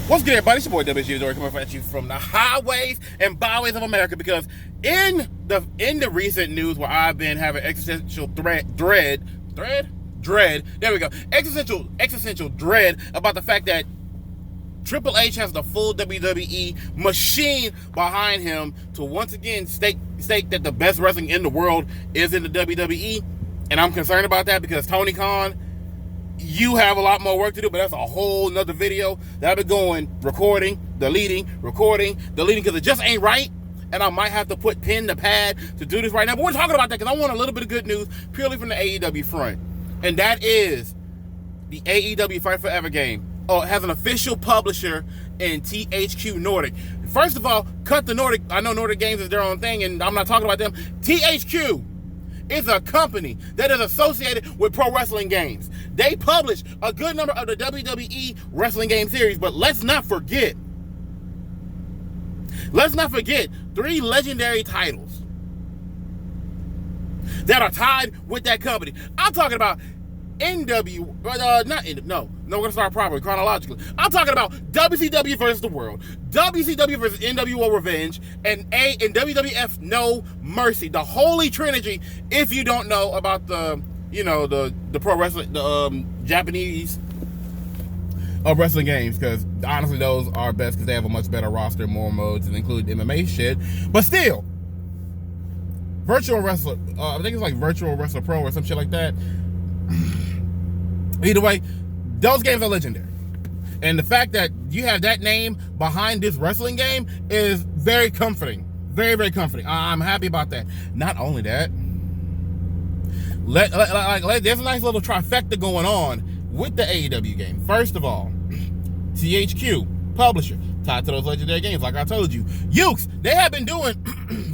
What's good, everybody? It's your boy WG Dory coming at you from the highways and byways of America, because in the recent news where I've been having existential dread, there we go, existential dread about the fact that Triple H has the full WWE machine behind him to once again state that the best wrestling in the world is in the WWE, and I'm concerned about that because Tony Khan, you have a lot more work to do, but that's a whole nother video that I've been recording, deleting, because it just ain't right, and I might have to put pen to pad to do this right now. But we're talking about that because I want a little bit of good news purely from the AEW front, and that is the AEW Fight Forever game. It has an official publisher in Thq Nordic. First of all, cut the Nordic. I know Nordic Games is their own thing, and I'm not talking about them. THQ is a company that is associated with pro wrestling games. They publish a good number of the WWE wrestling game series, but let's not forget 3 legendary titles that are tied with that company. I'm talking about we're gonna start properly, chronologically. I'm talking about WCW versus the World, WCW versus NWO Revenge, and WWF No Mercy, the Holy Trinity. If you don't know about the pro wrestling, the Japanese wrestling games, because honestly those are best because they have a much better roster, more modes, and include MMA shit. But still, Virtual Wrestler, I think it's like Virtual Wrestler Pro or some shit like that. Either way, those games are legendary. And the fact that you have that name behind this wrestling game is very comforting. Very, very comforting. I'm happy about that. Not only that, there's a nice little trifecta going on with the AEW game. First of all, THQ, publisher, tied to those legendary games, like I told you. Ukes, they have been doing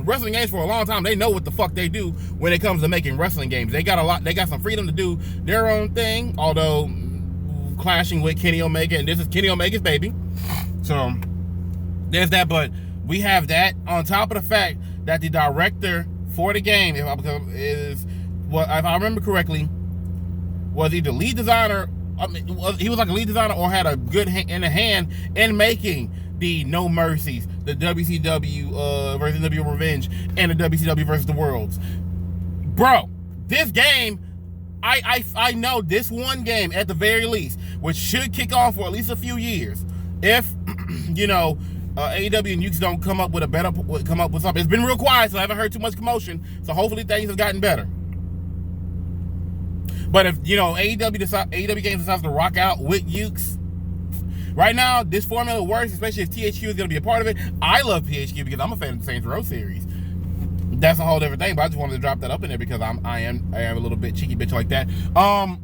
wrestling games for a long time. They know what the fuck they do when it comes to making wrestling games. They got some freedom to do their own thing, although clashing with Kenny Omega, and this is Kenny Omega's baby. So there's that, but we have that on top of the fact that the director for the game if I remember correctly, was either lead designer. He was like a lead designer or had a good hand in making the No Mercies, the WCW versus NWO Revenge, and the WCW versus the Worlds. Bro, this game, I know this one game at the very least, which should kick off for at least a few years, if AEW and Ukes don't come up with something. It's been real quiet, so I haven't heard too much commotion. So hopefully things have gotten better. But if AEW games decides to rock out with Ukes, right now this formula works, especially if THQ is going to be a part of it. I love THQ because I'm a fan of the Saints Row series. That's a whole different thing, but I just wanted to drop that up in there because I am a little bit cheeky bitch like that. All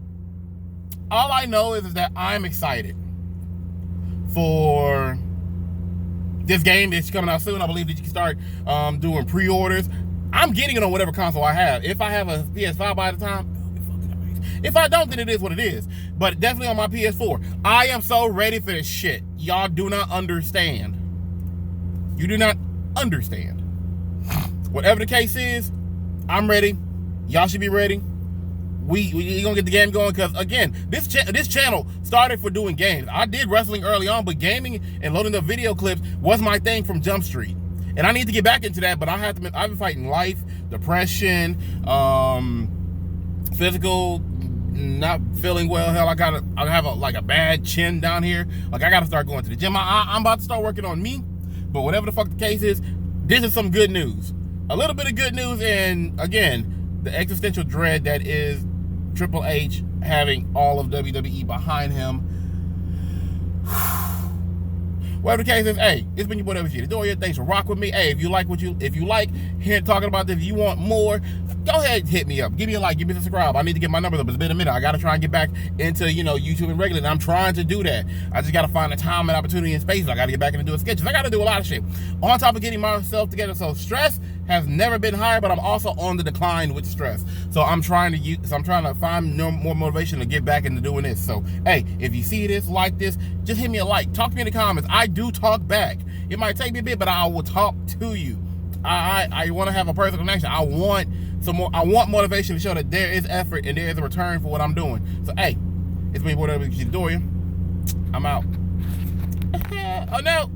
I know is that I'm excited for this game that's coming out soon. I believe that you can start doing pre-orders. I'm getting it on whatever console I have. If I have a PS5 by the time, if I don't, then it is what it is. But definitely on my PS4. I am so ready for this shit. Y'all do not understand. You do not understand. Whatever the case is, I'm ready. Y'all should be ready. We gonna get the game going because, again, this channel started for doing games. I did wrestling early on, but gaming and loading up video clips was my thing from Jump Street. And I need to get back into that, but I've been fighting life, depression, physical, not feeling well. Hell, I have a bad chin down here. Like, I gotta start going to the gym. I'm about to start working on me. But whatever the fuck the case is, this is some good news. A little bit of good news, and again, the existential dread that is Triple H having all of WWE behind him. Whatever the case is, hey, it's been your boy WG Doria. Thanks for rocking with me. Hey, if you like hearing talking about this, if you want more, go ahead and hit me up. Give me a like, give me a subscribe. I need to get my numbers up. It's been a minute. I gotta try and get back into YouTube and regular, and I'm trying to do that. I just gotta find the time and opportunity and space. I gotta get back into doing sketches. I gotta do a lot of shit. On top of getting myself together. So stress has never been higher, but I'm also on the decline with stress. So I'm trying to find more motivation to get back into doing this. So hey, if you see this, like this, just hit me a like. Talk to me in the comments. I do talk back. It might take me a bit, but I will talk to you. I want to have a personal connection. I want motivation to show that there is effort and there is a return for what I'm doing. So hey, it's me, whatever, Doria. I'm out. Oh no!